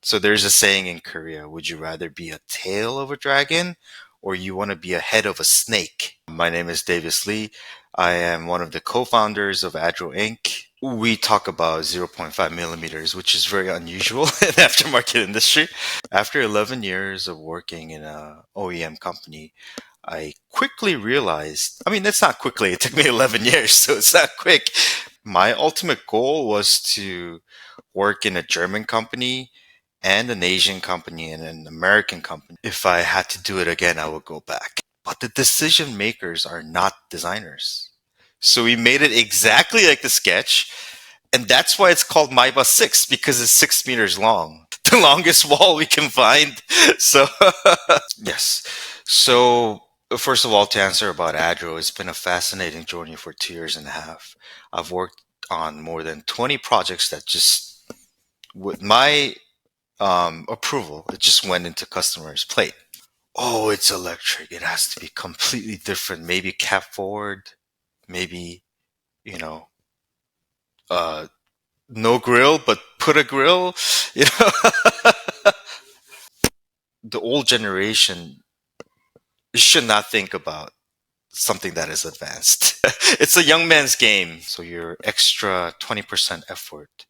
So there's a saying in Korea, would you rather be a tail of a dragon or you want to be a head of a snake? My name is Davis Lee. I am one of the co-founders of ADRO Inc. We talk about zero point 0.5 millimeters, which is very unusual in the aftermarket industry. After 11 years of working in a OEM company, I quickly realized, I mean, that's not quickly. It took me 11 years, so it's not quick. My ultimate goal was to work in a German company and an Asian company and an American company. If I had to do it again, I would go back. But the decision makers are not designers. So we made it exactly like the sketch. And that's why it's called My Bus 6, because it's 6 meters long. The longest wall we can find. So, yes. So, first of all, to answer about ADRO, it's been a fascinating journey for 2 years and a half. I've worked on more than 20 projects that just, with my approval, it just went into customers' plate. Oh, it's electric. It has to be completely different. Maybe cab forward, maybe, you know, uh, no grill, but put a grill. You know, the old generation should not think about something that is advanced. It's a young man's game. So your extra 20% effort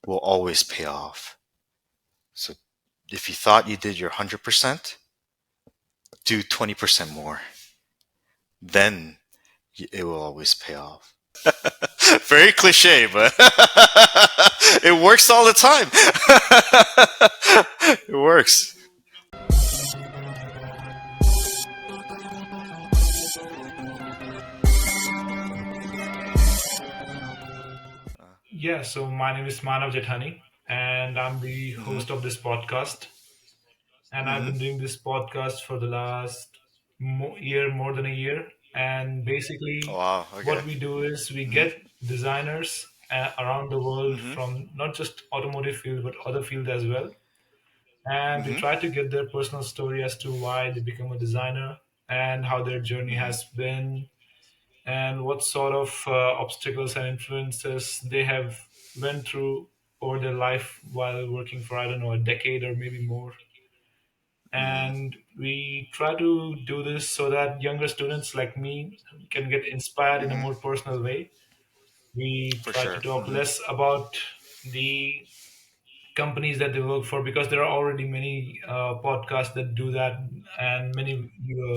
will always pay off. So if you thought you did your 100%, do 20% more. Then it will always pay off. Very cliche, but it works all the time. It works. Yeah, so my name is Manav Jethani, and I'm the Hmm. host of this podcast. And I've Hmm. been doing this podcast for the last year, more than a year. And Oh, basically, wow. what Okay. we do is we Hmm. get designers around the world Hmm. from not just automotive field but other field as well, and we Hmm. try to get their personal story as to why they become a designer and how their journey Hmm. has been and what sort of obstacles and influences they have went through over their life while working for, I don't know, a decade or maybe more. Hmm. And we try to do this so that younger students like me can get inspired in a Hmm. more personal way. We For try to sure. talk Hmm. less about the companies that they work for, because there are already many podcasts that do that, and many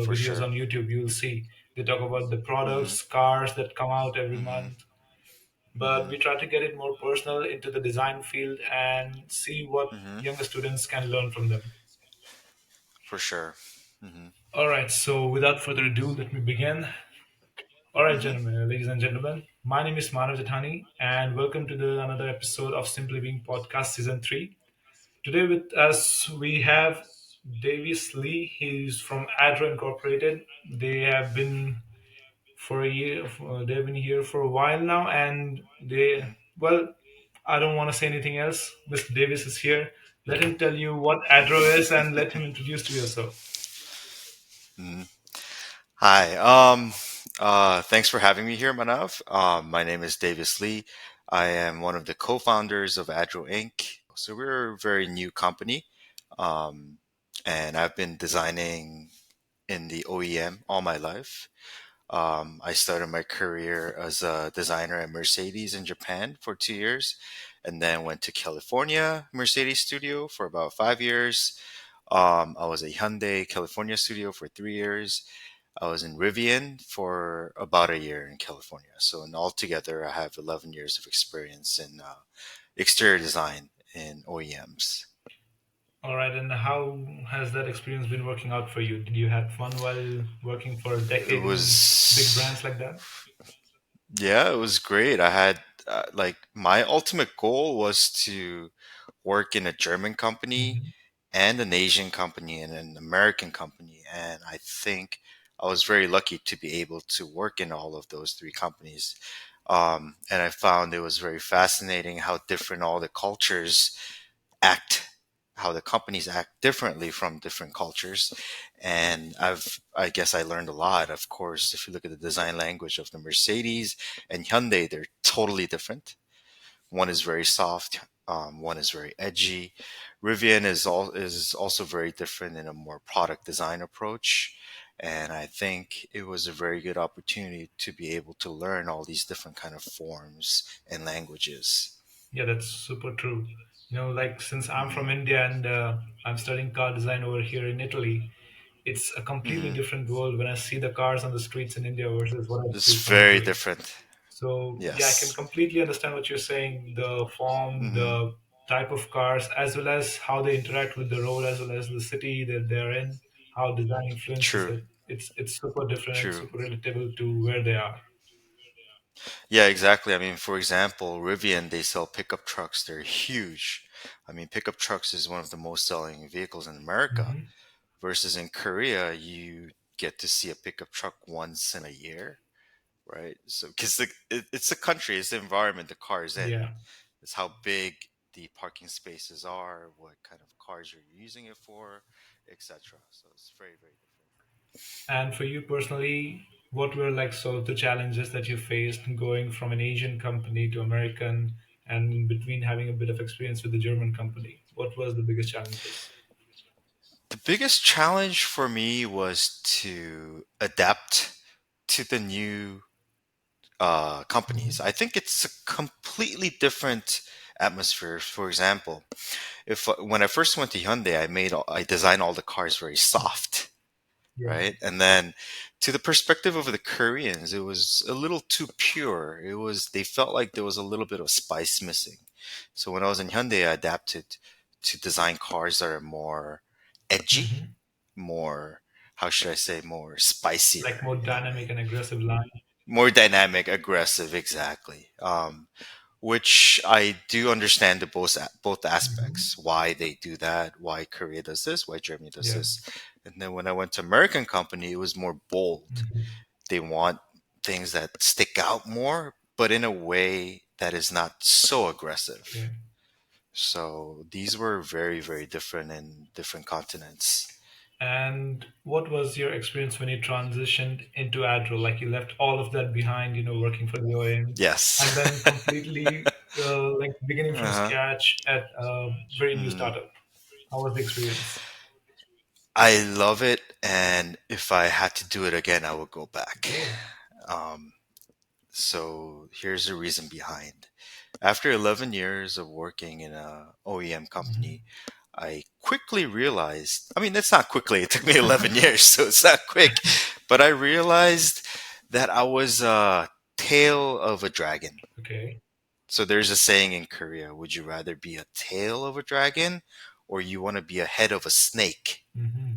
For videos sure. on YouTube you'll see they talk about the Hmm. products, cars that come out every Hmm. month. But Hmm. we try to get it more personal into the design field and see what Hmm. younger students can learn from them. For sure. Hmm. All right, so without further ado, let me begin. All right, Hmm. gentlemen, ladies and gentlemen, my name is Manav Jethani, and welcome to the another episode of Simply Being Podcast Season 3. Today with us we have Davis Lee. He's from ADRO Incorporated. They have been for a year. They've been here for a while now, and well, I don't want to say anything else. Mr. Davis is here. Let him tell you what ADRO is, and let him introduce to yourself. Hmm. Hi. Thanks for having me here, Manav. My name is Davis Lee. I am one of the co-founders of ADRO Inc. So we're a very new company. Um, and I've been designing in the OEM all my life. I started my career as a designer at Mercedes in Japan for 2 years, and then went to California Mercedes studio for about 5 years. I was a Hyundai California studio for 3 years. I was in Rivian for about a year in California. So, in altogether, I have 11 years of experience in exterior design in OEMs. All right, and how has that experience been working out for you? Did you have fun while working for a It decade in big was brands like that? Yeah, it was great. I had like my ultimate goal was to work in a German company Hmm. and an Asian company and an American company. And I think I was very lucky to be able to work in all of those three companies. And I found it was very fascinating how different all the cultures act, how the companies act differently from different cultures. And I guess I learned a lot. Of course, if you look at the design language of the Mercedes and Hyundai, they're totally different. One is very soft, one is very edgy. Rivian is also very different in a more product design approach. And I think it was a very good opportunity to be able to learn all these different kind of forms and languages. Yeah, that's super true. Like since I'm Hmm. from India and I'm studying car design over here in Italy, it's a completely Hmm. different world when I see the cars on the streets in India versus what I It's see from very Italy. different. So yeah, I can Yes. completely understand what you're saying. The form, Hmm. the type of cars, as well as how they interact with the road, as well as the city that they're in, how design influences True. it. It's super different and True. super relatable to where they are. Yeah, exactly. I mean, for example, Rivian, they sell pickup trucks. They're huge. I mean, pickup trucks is one of the most selling vehicles in America. Hmm. Versus in Korea, you get to see a pickup truck once in a year, right? So, because it's the country, it's the environment the car is in, Yeah. it's how big the parking spaces are, what kind of cars you're using it for, etc. So it's very, very different. And for you personally, what were like sort of the challenges that you faced going from an Asian company to American, and in between having a bit of experience with the German company? What was the biggest challenges? The biggest challenge for me was to adapt to the new companies. Hmm. I think it's a completely different atmosphere. For example, if when I first went to Hyundai, I designed all the cars very soft, Yeah. right? And then to the perspective of the Koreans, it was a little too pure. They felt like there was a little bit of spice missing. So when I was in Hyundai, I adapted to design cars that are more edgy, Hmm. more, how should I say, more Like spicier more in a dynamic way, and aggressive line. more dynamic, aggressive, exactly. Which I do understand the both Hmm. aspects, why they do that, why Korea does this, why Germany does Yeah. this. And then when I went to American company, it was more bold. Hmm. They want things that stick out more, but in a way that is not so aggressive. Okay. So these were very, very different in different continents. And what was your experience when you transitioned into ADRO? Like you left all of that behind, working for the OEMs, and Yes. then completely like beginning from Uh-huh. scratch at a very new Mm. startup. How was the experience? I love it, and if I had to do it again, I would go back. Okay. Um, So here's the reason behind. After 11 years of working in a OEM company, Hmm. I quickly realized, I mean, it's not quickly, it took me 11 years, so it's not quick, but I realized that I was a tail of a dragon. Okay. So there's a saying in Korea, would you rather be a tail of a dragon or you want to be a head of a snake? Hmm.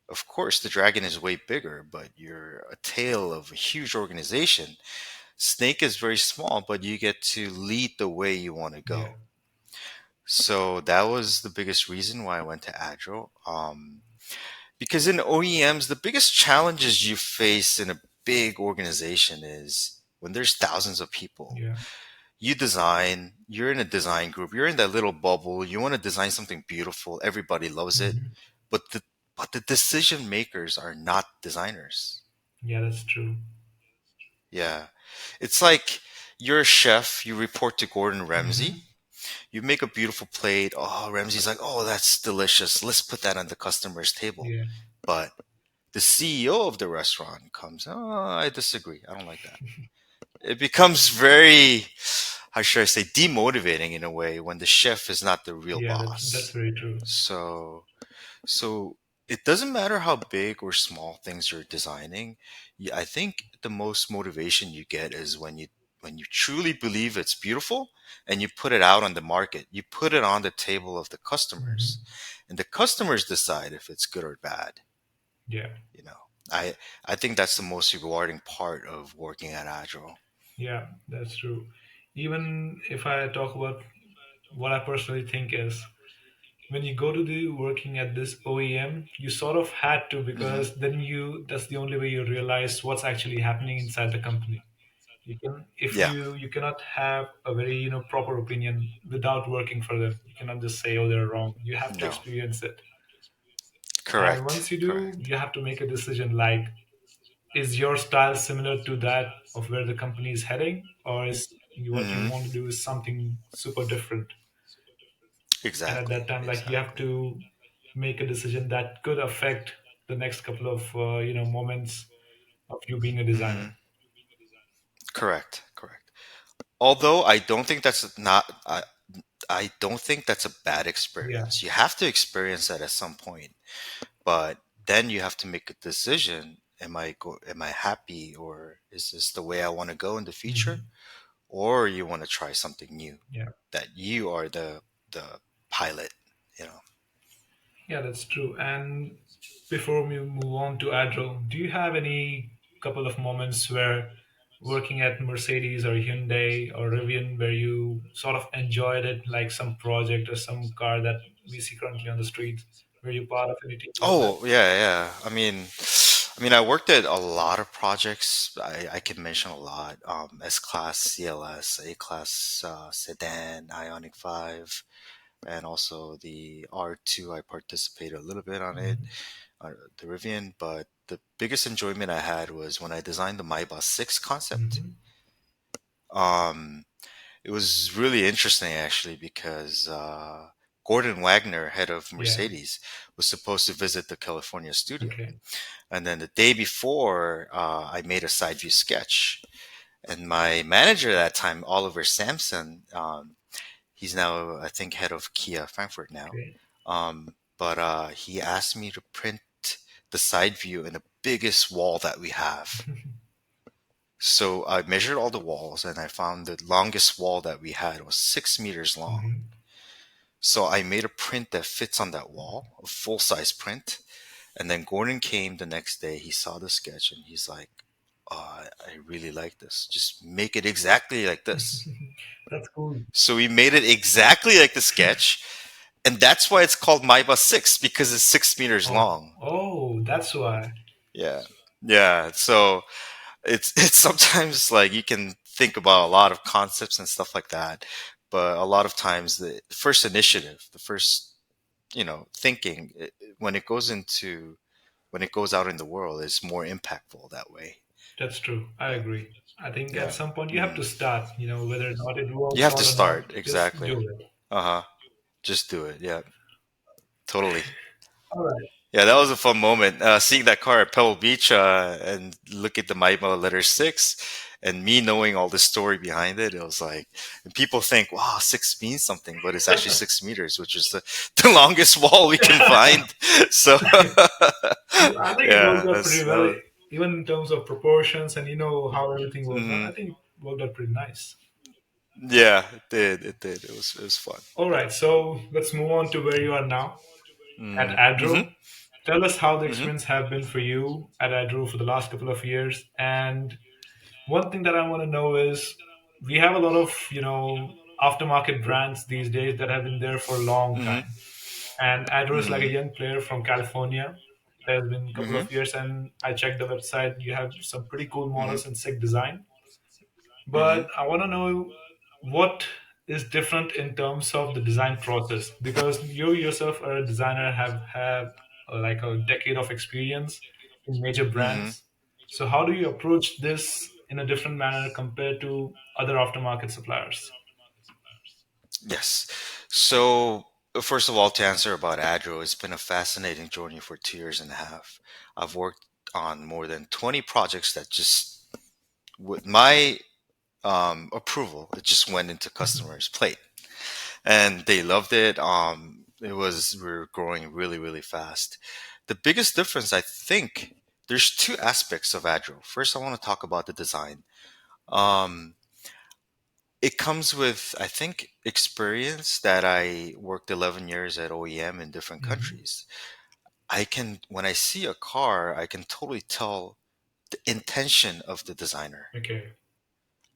Of course, the dragon is way bigger, but you're a tail of a huge organization. Snake is very small, but you get to lead the way you want to Yeah. go. So that was the biggest reason why I went to ADRO. Because in OEMs, the biggest challenges you face in a big organization is when there's thousands of people. Yeah. You design, you're in a design group, you're in that little bubble, you want to design something beautiful, everybody loves it, Hmm. but the decision makers are not designers. Yeah, that's true. Yeah. It's like you're a chef, you report to Gordon Ramsay. Hmm. You make a beautiful plate. Oh, Ramsey's like, oh, that's delicious. Let's put that on the customer's table. Yeah. But the CEO of the restaurant comes, oh, I disagree. I don't like that. It becomes very, how should I say, demotivating in a way when the chef is not the real Yeah, that's boss. very true. So it doesn't matter how big or small things you're designing. I think the most motivation you get is when you truly believe it's beautiful and you put it out on the market. You put it on the table of the customers, Hmm. and the customers decide if it's good or bad. Yeah. You know, I think that's the most rewarding part of working at Agile. Yeah, that's true. Even if I talk about what I personally think is when you go to the working at this OEM, you sort of had to Hmm. because then that's the only way you realize what's actually happening inside the company. You can if Yeah. you cannot have a very proper opinion without working for them. You cannot just say oh they're wrong. You have to No. experience it. And Correct. once you do, Correct. you have to make a decision like is your style similar to that of where the company is heading or is what you Hmm. want to do is something super different. And at Exactly. that time, like, you have Exactly. to make a decision that could affect the next couple of moments of you being a designer. Hmm. Correct. Correct. Although I don't think that's not. I don't think that's a bad Yeah. experience. You have to experience that at some point, but then you have to make a decision. Am I happy, or is this the way I want to go in the future? Hmm. Or you want to try something new, Yeah. that you are the pilot, you know. Yeah, that's true. And before we move on to ADRO, do you have any couple of moments where working at Mercedes or Hyundai or Rivian where you sort of enjoyed it, like some project or some car that we see currently on the streets? Were you part of any team like that? Oh yeah, yeah. I worked at a lot of projects. I can mention a lot. S class CLS, A class sedan, Ionic 5, and also the R2. I participated a little bit on it, Hmm. the Rivian. But the biggest enjoyment I had was when I designed the Maybach 6 concept. Hmm. Um, It was really interesting actually because Gordon Wagner, head of Yeah. Mercedes, was supposed to visit the California studio. Okay. And then the day before, I made a side view sketch. And my manager at that time, Oliver Sampson, he's now, I think, head of Kia Frankfurt now. Okay. But he asked me to print the side view in the biggest wall that we have. So I measured all the walls and I found the longest wall that we had was 6 meters long. Hmm. So I made a print that fits on that wall, a full size print. And then Gordon came the next day. He saw the sketch and he's like, oh, I really like this. Just make it exactly like this. That's cool. So we made it exactly like the sketch. And that's why it's called Maiba 6 because it's 6 meters Oh, long. oh, that's why. Yeah. Yeah. So it's sometimes like you can think about a lot of concepts and stuff like that, but a lot of times the first initiative, the first thinking, when it goes into when it goes out in the world, is more impactful that way. That's true. I Yeah, agree. I think at yeah. some point you have Hmm. to start, whether or not it You works have to out or not, start just exactly. do it. Uh-huh. Just do it. Yeah, totally. All right. Yeah, that was a fun moment. Seeing that car at Pebble Beach and look at the Maima letter 6, and me knowing all the story behind it. It was like, and people think, wow, 6 means something, but it's actually 6 meters, which is the longest wall we can find. So, I think it yeah, worked out pretty that well, was, even in terms of proportions and how everything works out. I hmm. think it worked out pretty nice. Yeah, it did. It did. It was fun. All right, so let's move on to where you are now at Mm-hmm. ADRO. Tell us how the Mm-hmm. experience have been for you at ADRO for the last couple of years. And one thing that I want to know is we have a lot of, aftermarket brands these days that have been there for a long Mm-hmm. time. And ADRO is like a Mm-hmm. young player from California. There's been a couple Mm-hmm. of years, and I checked the website. You have some pretty cool Mm-hmm. models and sick design. Mm-hmm. But I want to know what is different in terms of the design process because you yourself are a designer, have like a decade of experience in major Mm-hmm. brands. So how do you approach this in a different manner compared to other aftermarket suppliers? Yes. So, first of all, to answer about ADRO, it's been a fascinating journey for 2 years and a half. I've worked on more than 20 projects that just, with my approval, it just went into customers' plate, and they loved it. We're growing really, really fast. The biggest difference, I think, there's two aspects of ADRO. First, I want to talk about the design. Um, It comes with, I think, experience that I worked 11 years at OEM in different Hmm. countries. When I see a car, I can totally tell the intention of the designer. Okay.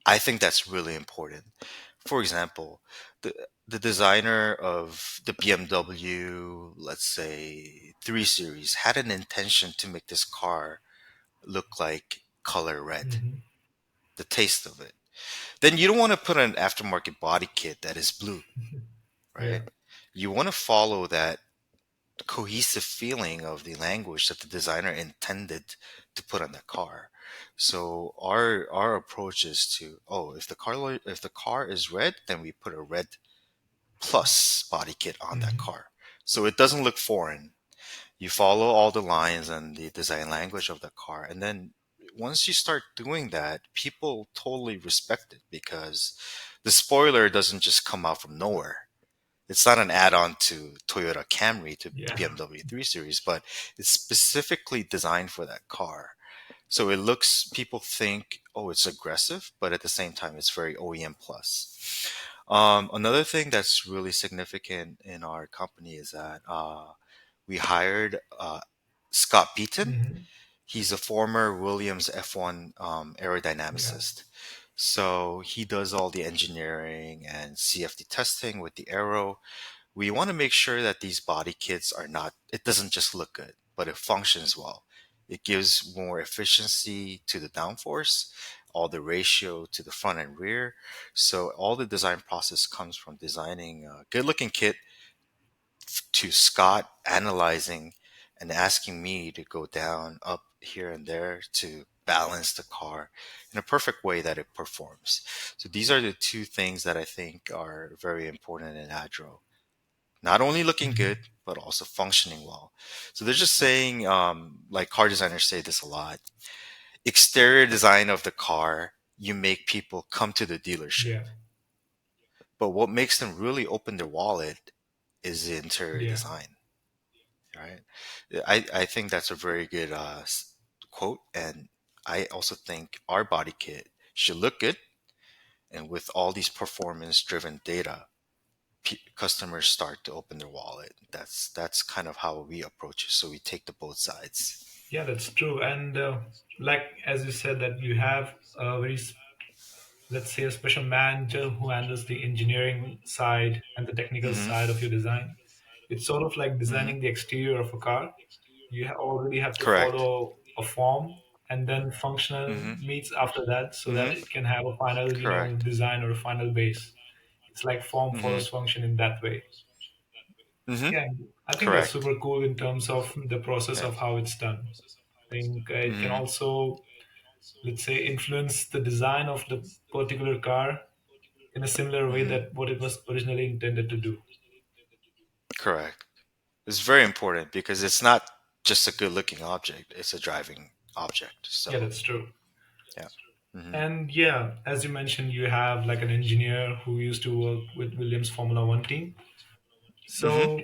I think that's really important. For example, the designer of the BMW, let's say 3 Series, had an intention to make this car look like color red, Hmm. the taste of it. Then you don't want to put an aftermarket body kit that is blue, Yeah, right? You want to follow that cohesive feeling of the language that the designer intended to put on the car. So our approach is to, oh, if the car is red, then we put a red Plus body kit on that Hmm. car. So it doesn't look foreign. You follow all the lines and the design language of the car. And then once you start doing that, people totally respect it because the spoiler doesn't just come out from nowhere. It's not an add-on to Toyota Camry to Yeah. BMW 3 Series, but it's specifically designed for that car. So it looks, people think, oh, it's aggressive, but at the same time, it's very OEM plus. Another thing that's really significant in our company is that we hired Scott Beaton. Hmm. He's a former Williams F1 Yeah. aerodynamicist. So he does all the engineering and CFD testing with the aero. We want to make sure that these body kits are not, it doesn't just look good, but it functions well. It gives more efficiency to the downforce, all the ratio to the front and rear. So all the design process comes from designing a good looking kit to Scott analyzing and asking me to go down, up, here, and there to balance the car in a perfect way that it performs. So these are the two things that I think are very important in ADRO. Not only looking good, Hmm. but also functioning well. So they're just saying, like car designers say this a lot, exterior design of the car, you make people come to the dealership. Yeah. But what makes them really open their wallet is the interior Yeah. design, right? I think that's a very good quote. And I also think our body kit should look good. And with all these performance driven data, customers start to open their wallet. That's kind of how we approach it. So we take the both sides. Yeah, that's true. And like as you said, that you have a very, let's say, a special manager who handles the engineering side and the technical Hmm. side of your design. It's sort of like Hmm. designing the exterior of a car. You already have to Correct. follow a form, and then functional Hmm. meets after that, so that Hmm. it can have a final, Correct. design or a final base. It's like form Hmm. follows function in that way. Hmm. Yeah, I think that's Correct. super cool in terms of the process Yeah. of how it's done. I think it can Hmm. also, let's say, influence the design of the particular car in a similar way Hmm. that what it was originally intended to do. Correct. It's very important because it's not just a good looking object, it's a driving object. Yeah, So, that's true. yeah. Hmm. And yeah, as you mentioned, you have like an engineer who used to work with Williams Formula One team. Hmm. So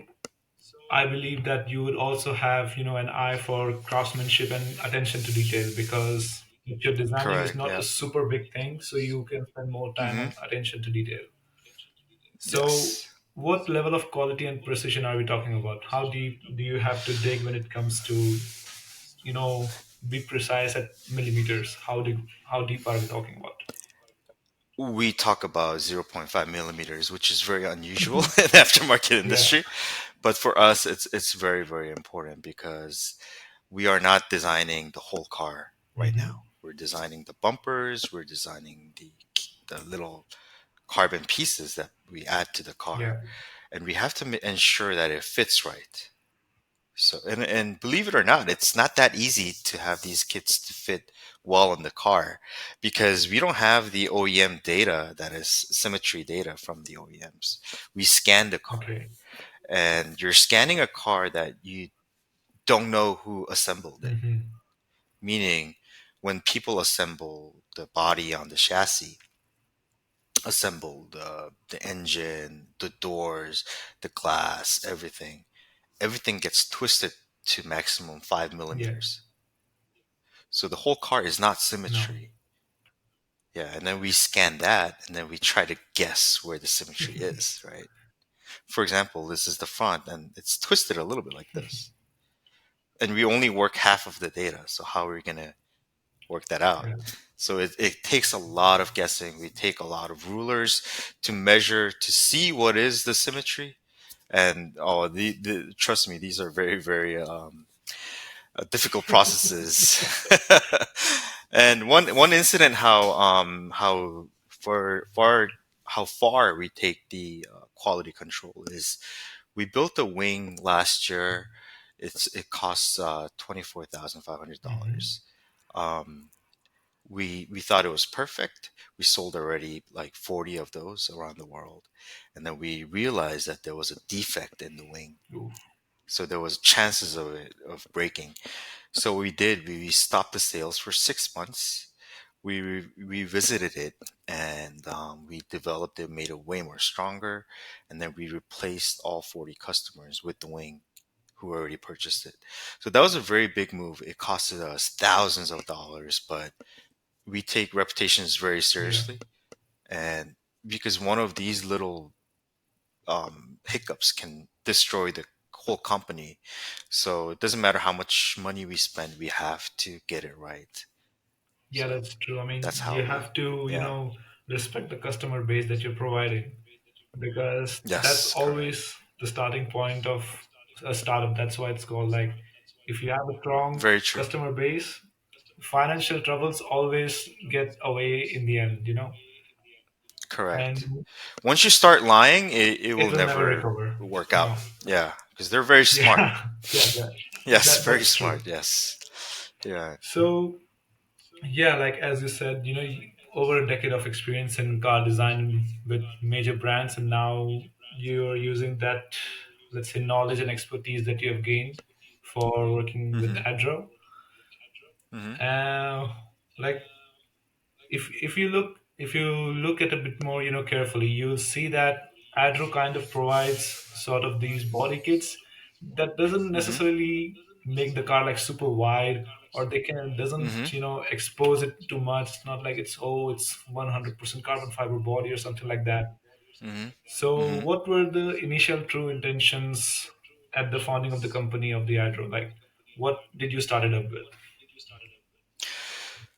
I believe that you would also have, an eye for craftsmanship and attention to detail, because if you're designing is Correct. not a Yeah. super big thing, so you can spend more time Hmm. on attention to detail. So Yes. what level of quality and precision are we talking about? How deep do you have to dig when it comes to, be precise at millimeters? How deep are we talking about? We talk about zero point 0.5 millimeters, which is very unusual in the aftermarket Yeah. industry. But for us, it's very, very important because we are not designing the whole car right Hmm. now. We're designing the bumpers, we're designing the little carbon pieces that we add to the car, Yeah. and we have to ensure that it fits right. So, and believe it or not, it's not that easy to have these kits to fit well in the car because we don't have the OEM data that is symmetry data from the OEMs. We scan the car, Okay. and you're scanning a car that you don't know who assembled it. Hmm. Meaning, when people assemble the body on the chassis, assemble the engine, the doors, the glass, everything gets twisted to maximum five Yeah. millimeters. So the whole car is not No. symmetry. Yeah, and then we scan that, and then we try to guess where the symmetry is, right? For example, this is the front, and it's twisted a little bit like this, and we only work half of the data. So how are we gonna work that out? Yeah. So it takes a lot of guessing. We take a lot of rulers to measure to see what is the symmetry. And oh, the trust me, these are very, very difficult processes. And one incident how far we take the quality control is we built a wing last year. It costs $24,500. Hmm. Um, we thought it was perfect. We sold already like 40 of those around the world, and then we realized that there was a defect in the wing, Ooh. so there was chances of it of breaking. So we did. We stopped the sales for 6 months. We revisited it, and we developed it, made it way more stronger, and then we replaced all 40 customers with the wing who already purchased it. So that was a very big move. It costed us thousands of dollars, but we take reputations very Yeah. seriously, and because one of these little hiccups can destroy the whole company. So it doesn't matter how much money we spend, we have to get it right. Yeah, So that's true. I mean, that's you how we, have to, yeah. respect the customer base that you're providing, because that's Yes, correct. always the starting point of a startup. That's why it's called, like, if you have a strong Very true. customer base, financial troubles always get away in the end. Correct. And Once you start lying, it it will will never never recover. work out. No. Yeah, because they're very smart. Yeah, yeah, yeah. Yes, That very that's true. smart. Yes. Yeah. So yeah, like as you said, over a decade of experience in car design with major brands, and now you're using that, let's say, knowledge and expertise that you have gained for working with Mm-hmm. ADRO. Mm-hmm. Like, if you look at a bit more, carefully, you'll see that ADRO kind of provides sort of these body kits that doesn't Mm-hmm. necessarily make the car like super wide, or they can Mm-hmm. doesn't expose it too much. It's not like it's 100% carbon fiber body or something like that. Mm-hmm. So Mm-hmm. what were the initial true intentions at the founding of the company of the ADRO? Like, what did you start it up with?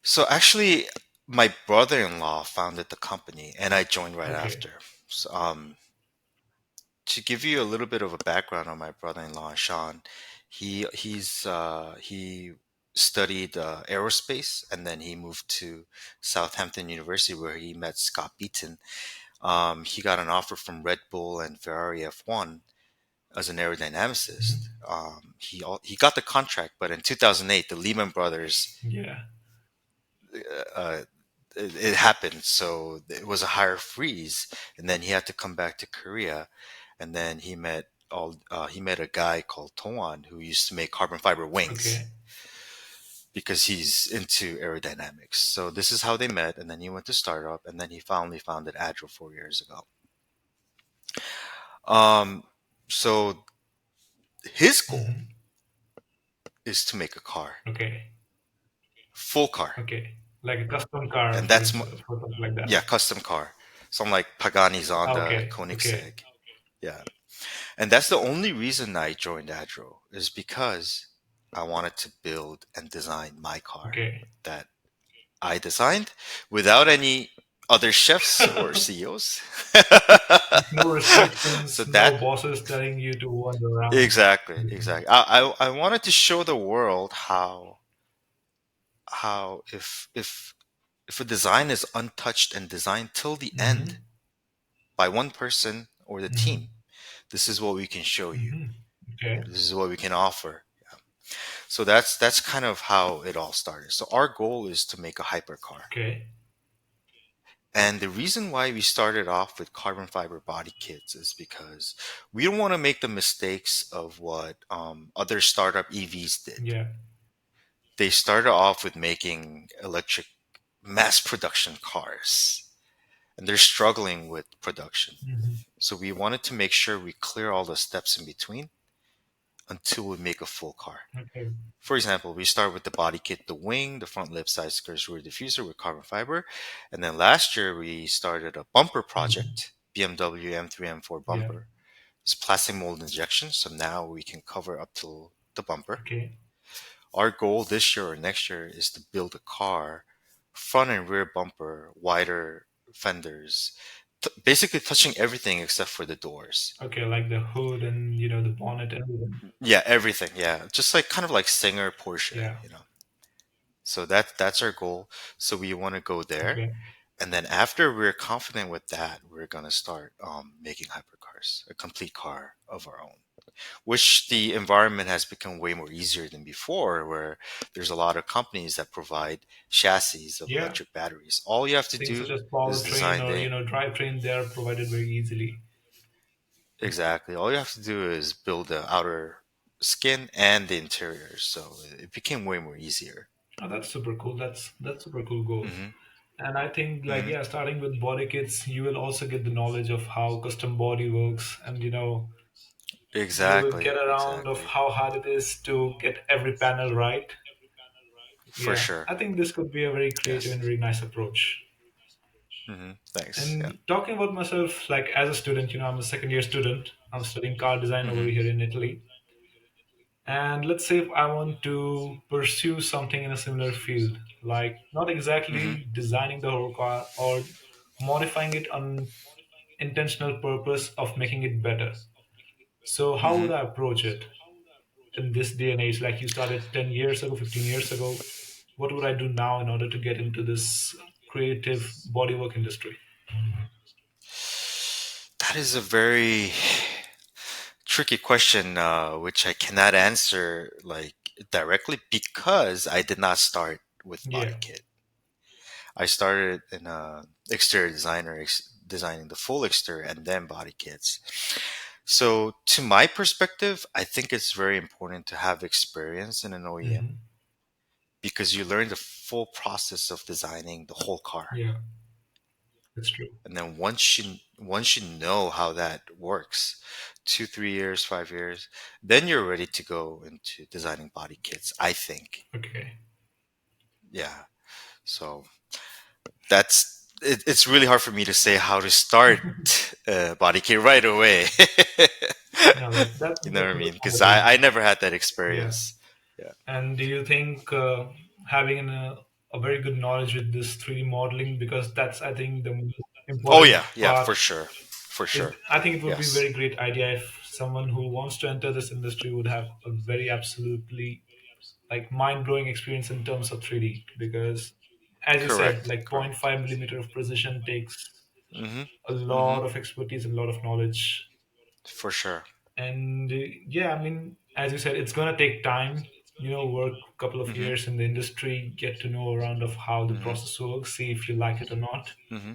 So actually, my brother-in-law founded the company, and I joined right Okay. after. So, to give you a little bit of a background on my brother-in-law, Sean, he studied aerospace, and then he moved to Southampton University where he met Scott Beaton. He got an offer from Red Bull and Ferrari F1 as an aerodynamicist. Hmm. He got the contract, but in 2008, the Lehman Brothers Yeah. uh, it happened, so it was a higher freeze, and then he had to come back to Korea, and then he met a guy called Toan who used to make carbon fiber wings Okay. because he's into aerodynamics. So this is how they met, and then he went to startup, and then he finally founded Agile 4 years ago. Um, so his goal Hmm. is to make a car, Okay. full car, Okay. Like a custom car and for that's for something like that. yeah, custom car. Some like Pagani Zonda, Okay. Okay. Koenigsegg. Yeah. And that's the only reason I joined ADRO is because I wanted to build and design my car Okay. that I designed without any other chefs or CEOs. No So restrictions, no that bosses telling you to wander around. exactly, Mhm. exactly. I wanted to show the world how if a design is untouched and designed till the end Mhm. by one person or the Mhm. team, this is what we can show you. Mhm. Okay. This is what we can offer. So that's kind of how it all started. So our goal is to make a hypercar. Okay. And the reason why we started off with carbon fiber body kits is because we don't want to make the mistakes of what other startup EVs did. Yeah. They started off with making electric mass production cars, and they're struggling with production. Mhm. So we wanted to make sure we clear all the steps in between until we make a full car. Okay. For example, we start with the body kit, the wing, the front lip, side skirts, rear diffuser with carbon fiber. And then last year we started a bumper Mhm. project, BMW M3 M4 Yeah. bumper. It's plastic mold injection, so now we can cover up to the bumper. Okay. Our goal this year or next year is to build a car, front and rear bumper, wider fenders, basically touching everything except for the doors. Okay. Like the hood and the bonnet and everything. Yeah, everything. Yeah, just like kind of like Singer Yeah. Porsche. So that's our goal. So we want to go there, Okay. and then after we're confident with that, we're gonna start making hypercars, a complete car of our own. which the environment has become way more easier than before, where there's a lot of companies that provide chassis of Yeah, electric batteries. All you have to things such do as is powertrain design or the drivetrain, they are provided very easily. exactly. All you have to do is build the outer skin and the interior. So it became way more easier. Oh, that's super cool. That's super cool goal. Hmm. And I think like Hmm. yeah, starting with body kits, you will also get the knowledge of how custom body works, and you will Exactly. get around of Exactly. how hard it is to get every panel right. For Yeah, sure. I think this could be a very creative Yes. and very nice approach. Thanks. Yeah. And talking about myself, like as a student, I'm a second year student. I'm studying car design over Hmm. here in Italy. And let's say if I want to pursue something in a similar field, like not Hmm. exactly designing the whole car or modifying it on intentional purpose of making it better. So how Hmm. would I approach it in this day and age? Like you started 10 years ago, 15 years ago. What would I do now in order to get into this creative bodywork industry? That is a very tricky question, which I cannot answer like directly because I did not start with Yeah. body kit. I started in exterior designer, designing the full exterior and then body kits. So, to my perspective, I think it's very important to have experience in an OEM Hmm. because you learn the full process of designing the whole car. Yeah, that's true. And then once you know how that works, 2, 3 years, 5 years, then you're ready to go into designing body kits. I think, Okay. yeah. So it's really hard for me to say how to start body kit right away. Yeah, that's You know what I mean? Because understandable. I never had that Yeah. experience. Yeah. And do you think having a very good knowledge with this 3D modeling, because that's, I think, the most Oh important yeah, yeah, for part. sure, for sure. I think it would be a Yes, very great idea if someone who wants to enter this industry would have a very absolutely like mind-blowing experience in terms of 3D, because as you said, correct, like zero point 0.5 correct. millimeter of precision takes Mm-hmm. a Mm-hmm. lot of expertise and a lot of knowledge. For sure. And yeah, I mean, as you said, it's going to take time, work a couple of Mm-hmm. years in the industry, get to know around of how the Mm-hmm. process works, see if you like it or not. Mm-hmm.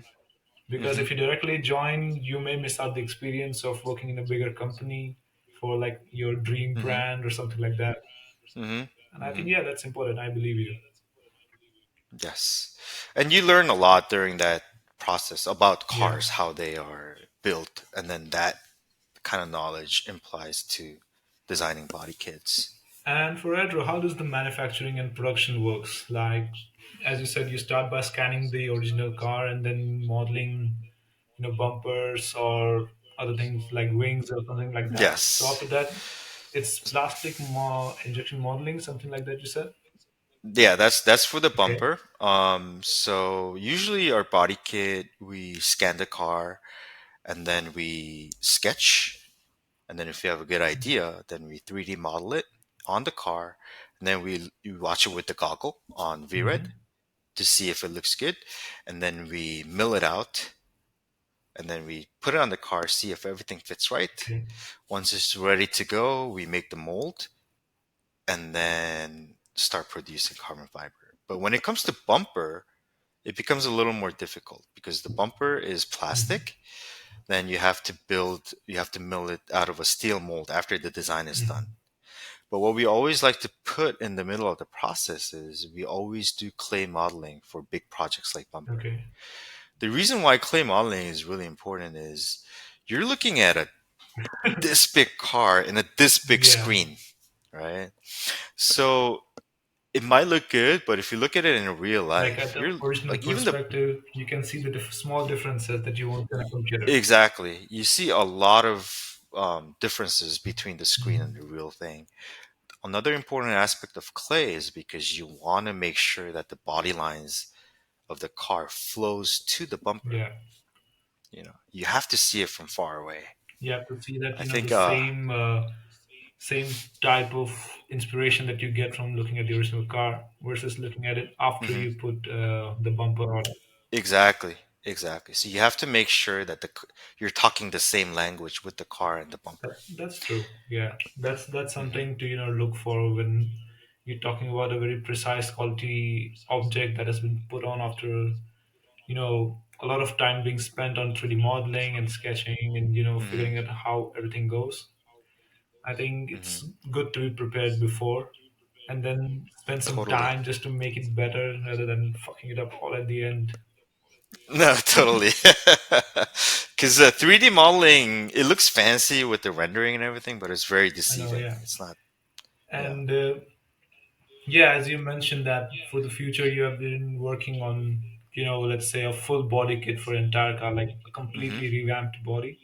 Because Mm-hmm. if you directly join, you may miss out the experience of working in a bigger company for like your dream Mm-hmm. brand or something like that. Mm-hmm. And I Mm-hmm. think, yeah, that's important. I believe you. Yes. And you learn a lot during that process about Yeah. cars, how they are built, and then that kind of knowledge implies to designing body kits. And for ADRO, how does the manufacturing and production works? Like, as you said, you start by scanning the original car and then modeling, bumpers or other things like wings or something like that. So Yes. after that, it's plastic injection modeling, something like that. You said. Yeah, that's for the Okay. bumper. So usually our body kit, we scan the car and then we sketch. And then if you have a good idea, then we 3D model it on the car. And then we watch it with the goggle on VRED Hmm. to see if it looks good. And then we mill it out. And then we put it on the car, see if everything fits right. Okay. Once it's ready to go, we make the mold and then start producing carbon fiber. But when it comes to bumper, it becomes a little more difficult because the bumper is Hmm. plastic. Then you have to mill it out of a steel mold after the design is done. Hmm. But what we always like to put in the middle of the process is we always do clay modeling for big projects like bumper. Okay. The reason why clay modeling is really important is you're looking at a this big car in a this big Yeah. screen, right? So it might look good, but if you look at it in real Like at life, the you're original like even the perspective, you can see the small differences that you won't in a computer. exactly you see a lot of differences between the screen and Hmm. the real thing. Another important aspect of clay is because you want to make sure that the body lines of the car flows to the bumper. Yeah. You have to see it from far away. You have to see that I the think same type of inspiration that you get from looking at the original car versus looking at it after mhm, you put the bumper on it. exactly, exactly. So you have to make sure that you're talking the same language with the car and the bumper. That's true. Yeah, that's Hmm. something to look for when you're talking about a very precise quality object that has been put on after a lot of time being spent on 3D modeling and sketching and Hmm. figuring out how everything goes. I think it's Hmm. good to be prepared before and then spend some Totally. time just to make it better rather than fucking it up all at the end. No, totally. Because 3D modeling, it looks fancy with the rendering and everything, but it's very I know, deceiving. yeah. It's not. Yeah. And yeah, as you mentioned that for the future you have been working on, let's say a full body kit for entire car, like a Hmm. completely revamped body.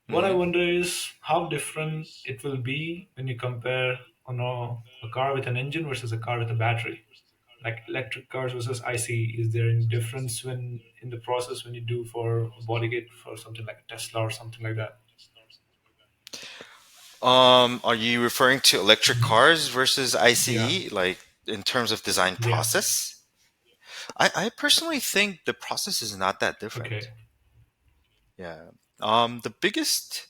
What I Hmm. wonder is how different it will be when you compare on a car with an engine versus a car with a battery. Like electric cars versus IC, is there any difference when in the process when you do for a body kit for something like a Tesla or something like that? Are you referring to electric cars versus Yeah. ICE, like in terms of design Yeah. process? I personally think the process is not that different. Okay. Yeah. The biggest,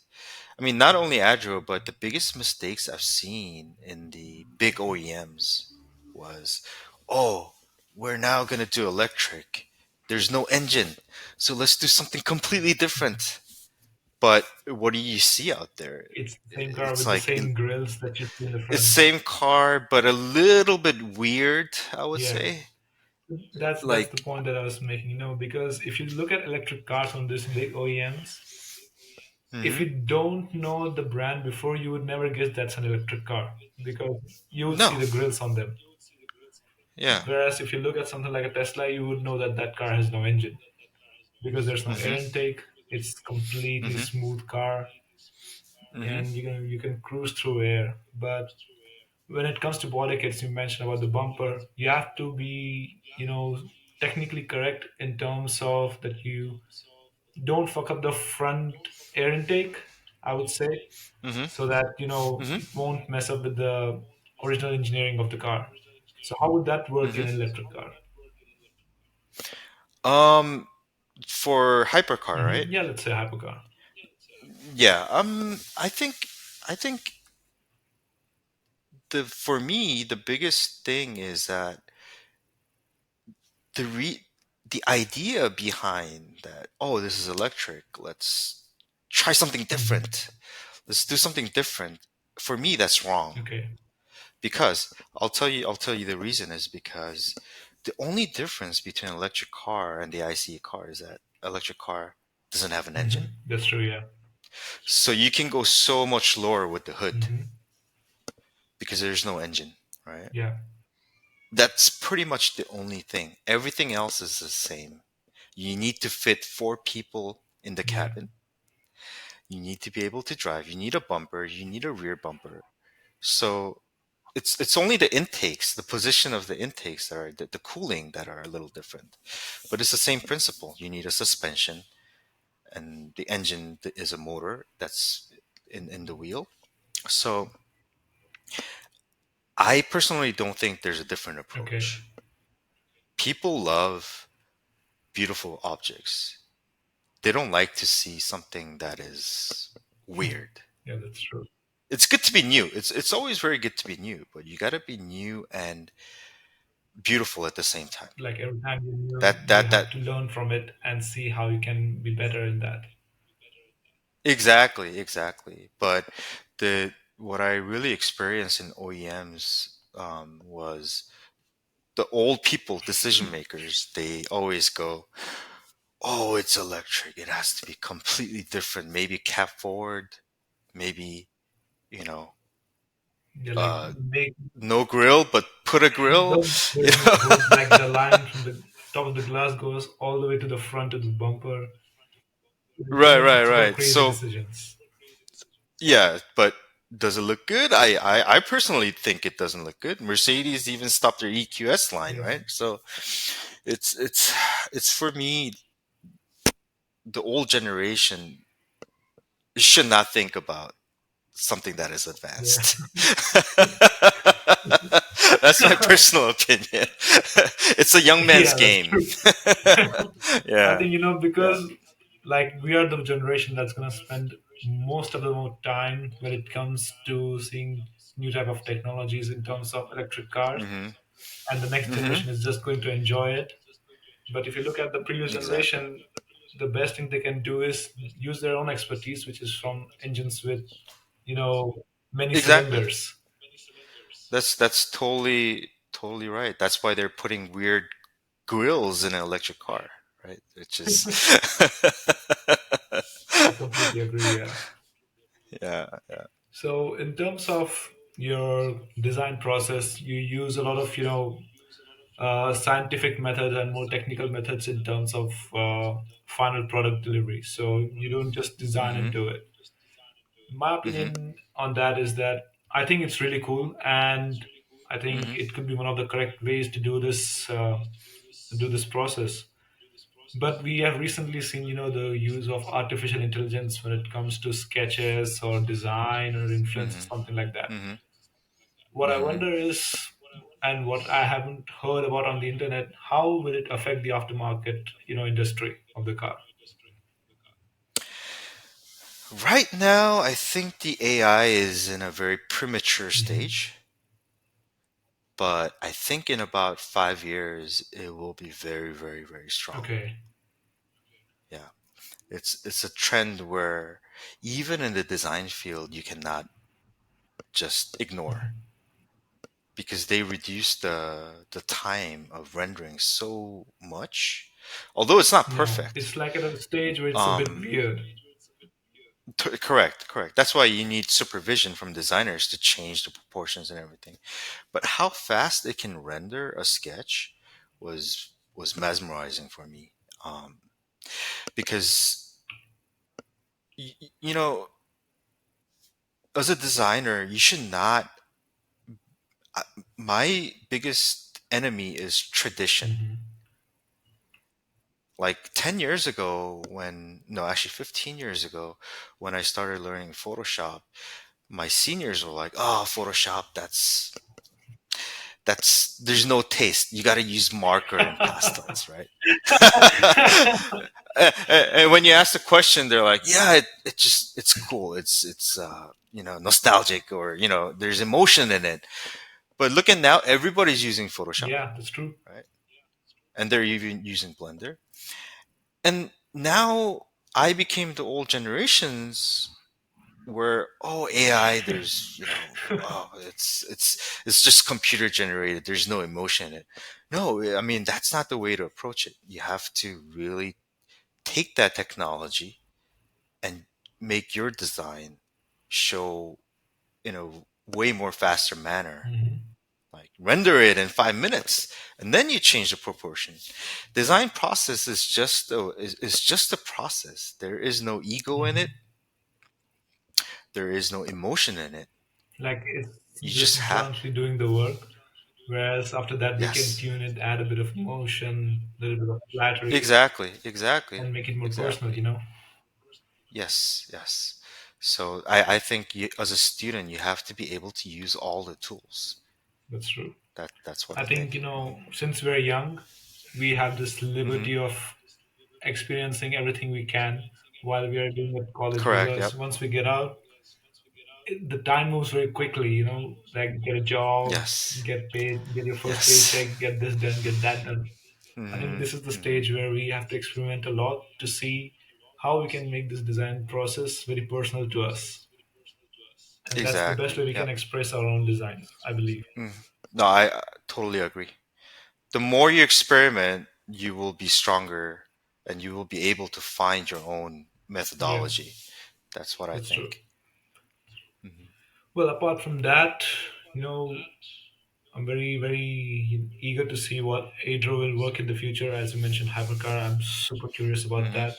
I mean, not only ADRO, but the biggest mistakes I've seen in the big OEMs was, oh, we're now going to do electric. There's no engine. So let's do something completely different. But what do you see out there? It's the same car It's with the like same grills that you see in the it's front. same car, but a little bit weird, I would Yeah. say. That's the Like, point that I was making, because if you look at electric cars on these big OEMs, if hmm you don't know the brand before, you would never guess that's an electric car because you would see no, the grills on them. yeah, Whereas if you look at something like a Tesla, you would know that that car has no engine because there's no air hmm intake. It's completely hmm smooth car, hmm and you can cruise through air. But when it comes to body kits, you mentioned about the bumper, you have to be technically correct in terms of that you don't fuck up the front air intake, I would say, hmm so that hmm it won't mess up with the original engineering of the car. So how would that work in hmm an electric car? Um, for hypercar, right? Yeah, let's say hypercar. Yeah. I think the for me the biggest thing is that the re the idea behind that. Oh, this is electric. Let's try something Hmm. different. Let's do something different. For me, that's wrong. Okay. Because I'll tell you the reason is because the only difference between an electric car and the ICE car is that electric car doesn't have an engine. That's true. Yeah. So you can go so much lower with the hood hmm because there's no engine, right? Yeah. That's pretty much the only thing. Everything else is the same. You need to fit four people in the Yeah. cabin. You need to be able to drive. You need a bumper. You need a rear bumper. So it's only the intakes, the position of the intakes that are the cooling that are a little different. But it's the same principle. You need a suspension, and the engine is a motor that's in the wheel. So I personally don't think there's a different Okay. approach. People love beautiful objects. They don't like to see something that is weird. Yeah, that's true. It's good to be new. It's always very good to be new, but you got to be new and beautiful at the same time. Like every time you knew, That you that that have to learn from it and see how you can be better in that. exactly. But the what I really experienced in OEMs was the old people, decision makers. They always go, "Oh, it's electric. It has to be completely different. Maybe cab forward. Maybe you know, Yeah, like uh, make no grill, but put a grill." You there's no know? hood, like the line from the top of the glass goes all the way to the front of the bumper. Right, right, Super right. crazy So decisions. yeah, but does it look good? I personally think it doesn't look good. Mercedes even stopped their EQS line, Yeah, right? So it's it's it's for me the old generation should not think about something that is yeah, advanced. That's my personal opinion. It's a young man's Yeah, that's game. true. I Yeah, think, yeah. because like we are the generation that's going to spend most of the more time when it comes to seeing new type of technologies in terms of electric cars, Mm-hmm. and the next Mm-hmm. generation is just going to enjoy it. But if you look at the previous Exactly. generation, the best thing they can do is use their own expertise, which is from engines with, you know, many Exactly. cylinders. That's totally right. That's why they're putting weird grills in an electric car, right? Which is I completely agree. Yeah. yeah. So in terms of your design process, you use a lot of, scientific methods and more technical methods in terms of final product delivery. So you don't just design and Mm-hmm. do it. My Mm-hmm. opinion on that is that I think it's really cool, and I think Mm-hmm. it could be one of the correct ways to do this process. But we have recently seen, the use of artificial intelligence when it comes to sketches or design or influence or Mm-hmm. something like that. Mm-hmm. What I Mm-hmm. wonder is, and what I haven't heard about on the internet, how will it affect the aftermarket, industry of the car? Right now, I think the AI is in a very premature Hmm. stage, but I think in about 5 years it will be very strong. Okay. Yeah, it's a trend where even in the design field you cannot just ignore Mhm. because they reduce the time of rendering so much. Although it's not Yeah, perfect. it's like at a stage where it's a bit Um, weird. correct. That's why you need supervision from designers to change the proportions and everything. But how fast it can render a sketch was mesmerizing for me. Um, because you know, as a designer, you should not. I- My biggest enemy is tradition. Hmm. Like 10 years ago, no, actually 15 years ago, when I started learning Photoshop, my seniors were like, "Oh, Photoshop, there's no taste. You got to use marker and pastels, right?" And when you ask the question, they're like, "Yeah, it's cool. It's nostalgic, or there's emotion in it." But look at now, everybody's using Photoshop, Yeah, that's true. right? And they're even using Blender. And now I became the old generations where, oh, AI, there's oh, it's just computer generated. There's no emotion in it. No, I mean that's not the way to approach it. You have to really take that technology and make your design show in a way more faster manner. Hmm. Like render it in 5 minutes, and then you change the proportion. Design process is just a process. There is no ego in it. Hmm. There is no emotion in it. Like it's You just just have bluntly doing the work, whereas after that we can yes, tune it, add a bit of motion, a little bit of flattery, exactly, and make it more personal. exactly. Yes. So I think as a student, you have to be able to use all the tools. That's true. That's what I I think, think. since we're young, we have this Hmm. liberty of experiencing everything we can while we are doing at college, Correct. Yep. because once we get out, the time moves very quickly, like get a job, Yes. get paid, get your first Yes. paycheck, get this done, get that done. I think Hmm. this is the Hmm. stage where we have to experiment a lot to see how we can make this design process very personal to us. And that's the best Exactly. way we can Yep. express our own designs, I believe. Mm. No, I totally agree. The more you experiment, you will be stronger and you will be able to find your own Yeah, methodology. That's what I that's true. think. Hmm. Well, apart from that, you know, I'm very, very eager to see what ADRO will work in the future. As you mentioned, Hypercar, I'm super curious about Hmm. that.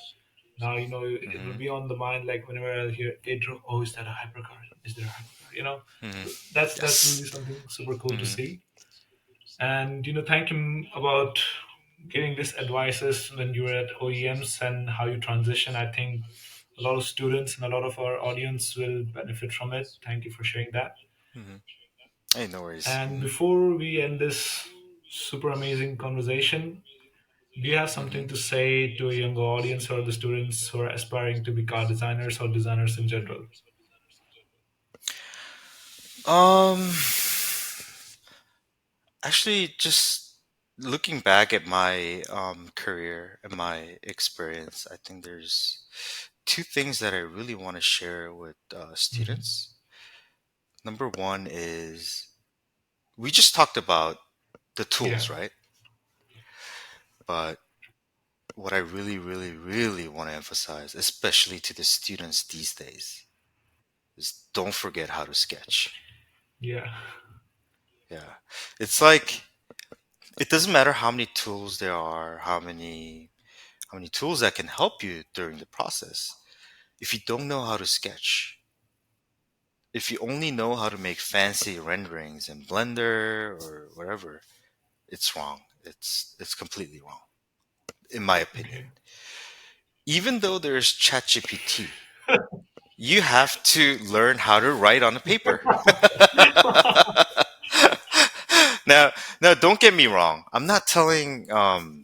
Now, it will Hmm. be on the mind like whenever I hear ADRO, oh, is that a Hypercar? Is there a Hypercar? Hmm. So that's really Yes. something super cool to Hmm. see. And thank you about giving this advices when you were at OEMs and how you transition. I think a lot of students and a lot of our audience will benefit from it. Thank you for sharing that. Hmm. Hey, no worries. And before we end this super amazing conversation, do you have something to say to a younger audience or the students who are aspiring to be car designers or designers in general? Um, Actually, just looking back at my career and my experience, I think there's two things that I really want to share with Hmm. students. Number one is we just talked about the Yeah, tools, right? But what I really, really, really want to emphasize, especially to the students these days, is don't forget how to sketch. yeah, Yeah. It's like it doesn't matter how many tools there are, how many tools that can help you during the process. If you don't know how to sketch, if you only know how to make fancy renderings in Blender or whatever, it's wrong. It's completely wrong, in my opinion. okay. Even though there's ChatGPT, you have to learn how to write on a paper. now, now, don't get me wrong. I'm not telling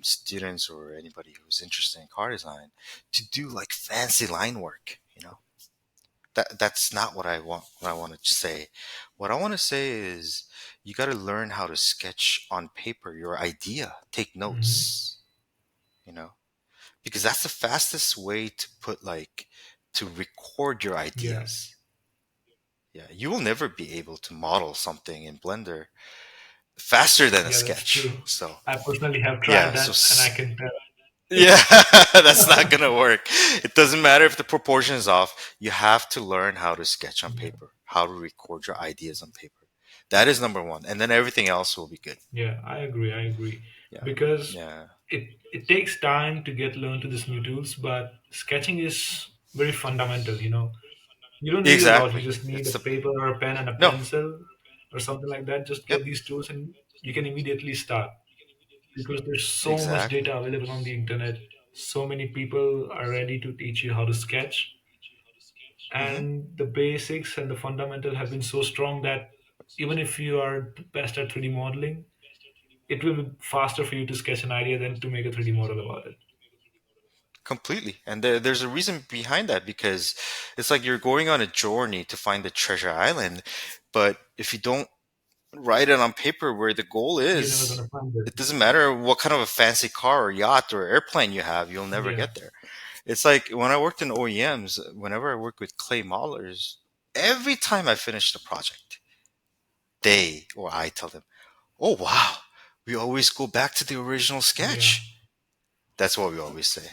students or anybody who's interested in car design to do like fancy line work. That's not what I want. What I want to say. What I want to say is you got to learn how to sketch on paper your idea. Take Hmm. notes. You know, because that's the fastest way to put like to record your Yeah, ideas. Yeah, you will never be able to model something in Blender faster than a yeah, that's sketch. true. So I personally have tried yeah, so that, and I can tell. yeah, that's not gonna work. It doesn't matter if the proportion is off. You have to learn how to sketch on Yeah, paper, how to record your ideas on paper. That is number one, and then everything else will be good. yeah, I agree. I agree Yeah, because yeah, it takes time to get learned to these new tools, but sketching is very fundamental. You don't need a lot. You exactly. just need It's a the paper or a pen and a no. pencil or something like that. Just Yep, get these tools and you can immediately start because there's so much exactly. data available on the internet. So many people are ready to teach you how to sketch. Hmm. And the basics and the fundamental have been so strong that even if you are the best at 3D modeling, it will be faster for you to sketch an idea than to make a 3D model about it. Completely, and there's a reason behind that because it's like you're going on a journey to find the treasure island, but if you don't write it on paper where the goal You're never is, going to find it. it doesn't matter what kind of a fancy car or yacht or airplane you have, you'll never Yeah, get there. It's like when I worked in OEMs, whenever I worked with clay modelers, every time I finished a project, they or I tell them, "Oh wow, we always go back to the original yeah, sketch." That's what we always say.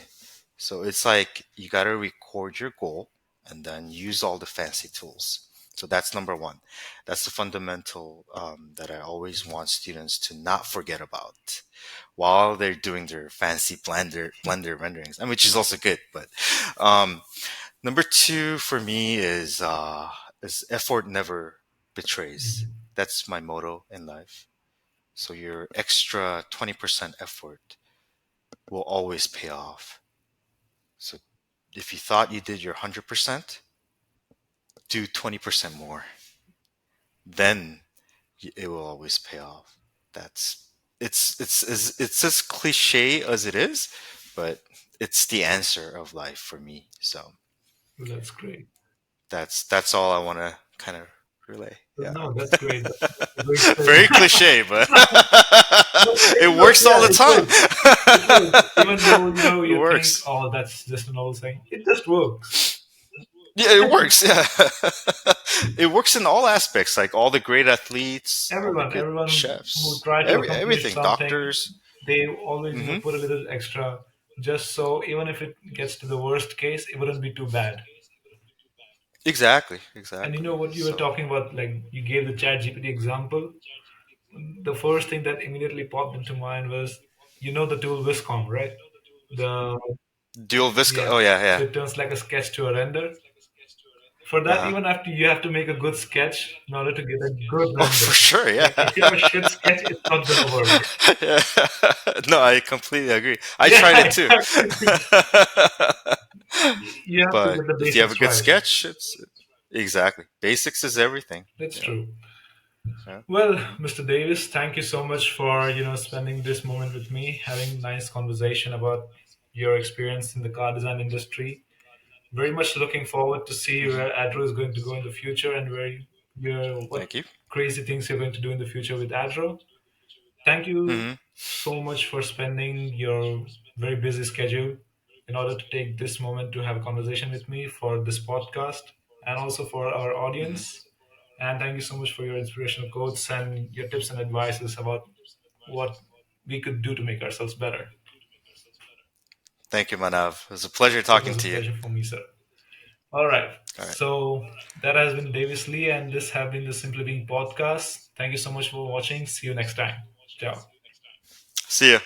So it's like you got to record your goal and then use all the fancy tools. So that's number one. That's the fundamental that I always want students to not forget about while they're doing their fancy blender renderings, and which is also good. But um, number two for me is effort never betrays. mhm, That's my motto in life. So your extra 20% effort will always pay off. So if you thought you did your 100%, do 20% more. Then it will always pay off. That's it's as cliche as it is, but it's the answer of life for me. So well, that's great. that's all I want to kind of relay. Well, Yeah. no, that's great. That's a great Very thing. cliche, but No, it it works. works all Yeah, the it time. works. It works. Even though It you think, works. oh, that's just an old saying. It just works. Yeah, it works. Yeah. It works in all aspects, like all the great athletes, all the good Who chefs, try to accomplish everything, something, doctors. they always Hmm. put a little extra, just so even if it gets to the worst case, it wouldn't be too bad. Exactly, And you exactly. know what you were So, talking about, like you gave the Chat GPT example. The first thing that immediately popped into mind was, the tool Viscom, right? The dual visco. Yeah, Oh yeah, so yeah. it turns like a sketch to a render. For Uh that, huh. even after you have to make a good sketch in order to get a good Oh, for render. sure. Yeah. Like if you have a shit sketch, it's not gonna work. Yeah. No, I completely agree. I Yeah, tried it too. exactly. You have to But get the if you have a basics good right. sketch, it's exactly basics is everything. That's You know. true. Yeah. Well, Mr. Davis, thank you so much for spending this moment with me, having nice conversation about your experience in the car design industry. Very much looking forward to see Hmm. where ADRO is going to go in the future and what Thank you. crazy things you're going to do in the future with ADRO. Thank you Hmm. so much for spending your very busy schedule in order to take this moment to have a conversation with me for this podcast and also for our Hmm. audience. And thank you so much for your inspirational quotes and your tips and advices about what we could do to make ourselves better. Thank you, Manav. It was a pleasure It talking was a to you. pleasure for me, sir. All right. All right. So that has been Davis Lee, and this have been the Simply Being podcast. Thank you so much for watching. See you next time. Ciao. See ya.